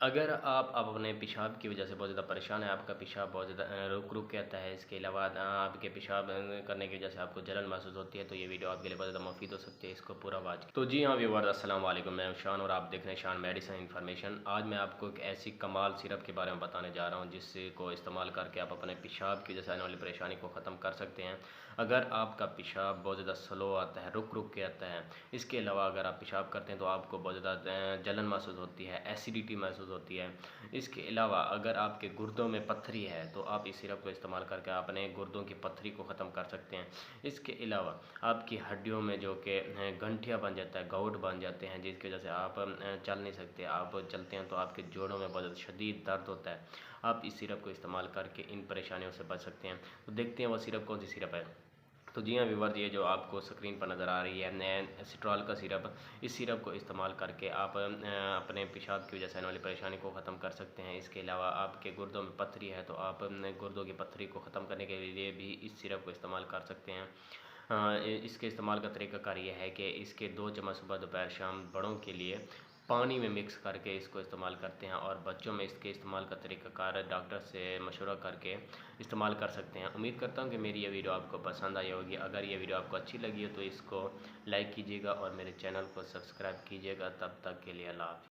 अगर आप अब अपने पेशाब की वजह से बहुत ज़्यादा परेशान हैं, आपका पेशाब बहुत ज़्यादा रुक-रुक के आता है, इसके अलावा आपके पेशाब करने की वजह से आपको जलन महसूस होती है, तो ये वीडियो आपके लिए बहुत ज़्यादा मुफीद हो सकती है, इसको पूरा वॉच तो जी हाँ व्यूअर्स, अस्सलाम वालेकुम, मैं हूं शान और आप देख रहे हैं शान मेडिसिन इन्फॉर्मेशन। आज मैं आपको एक ऐसी कमाल सिरप के बारे में बताने जा रहा हूँ, जिसको इस्तेमाल करके आप अपने पेशाब की वजह से आने वाली परेशानी को ख़त्म कर सकते हैं। अगर आपका पेशाब बहुत ज़्यादा स्लो आता है, रुक-रुक के आता है, इसके अलावा अगर आप पेशाब करते हैं तो आपको बहुत ज़्यादा जलन महसूस होती है, एसिडिटी महसूस होती है। इसके अलावा अगर आपके गुर्दों में पत्थरी है तो आप इस सिरप को इस्तेमाल करके अपने गुर्दों की पत्थरी को ख़त्म कर सकते हैं। इसके अलावा आपकी हड्डियों में जो कि गंठिया बन जाता है, गाउट बन जाते हैं, जिसकी वजह से आप चल नहीं सकते, आप चलते हैं तो आपके जोड़ों में बहुत ज़्यादा शदीद दर्द होता है। आप इस सिरप को इस्तेमाल करके इन परेशानियों से बच सकते हैं। तो देखते हैं वो सिरप कौन सी सिरप है। तो जी हाँ व्यूअर्स, ये जो आपको स्क्रीन पर नज़र आ रही है सिट्रॉल का सिरप, इस सिरप को इस्तेमाल करके आप अपने पेशाब की वजह से आने वाली परेशानी को ख़त्म कर सकते हैं। इसके अलावा आपके गुर्दों में पत्थरी है तो आप गुर्दों की पत्थरी को ख़त्म करने के लिए भी इस सिरप को इस्तेमाल कर सकते हैं। इसके इस्तेमाल का तरीक़ाकार ये है कि इसके 2 चम्मच सुबह दोपहर शाम बड़ों के लिए पानी में मिक्स करके इसको इस्तेमाल करते हैं, और बच्चों में इसके इस्तेमाल का तरीक़ाकार डॉक्टर से मशवरा करके इस्तेमाल कर सकते हैं। उम्मीद करता हूँ कि मेरी ये वीडियो आपको पसंद आई होगी। अगर ये वीडियो आपको अच्छी लगी हो तो इसको लाइक कीजिएगा और मेरे चैनल को सब्सक्राइब कीजिएगा। तब तक के लिए अल्लाह हाफ़िज़।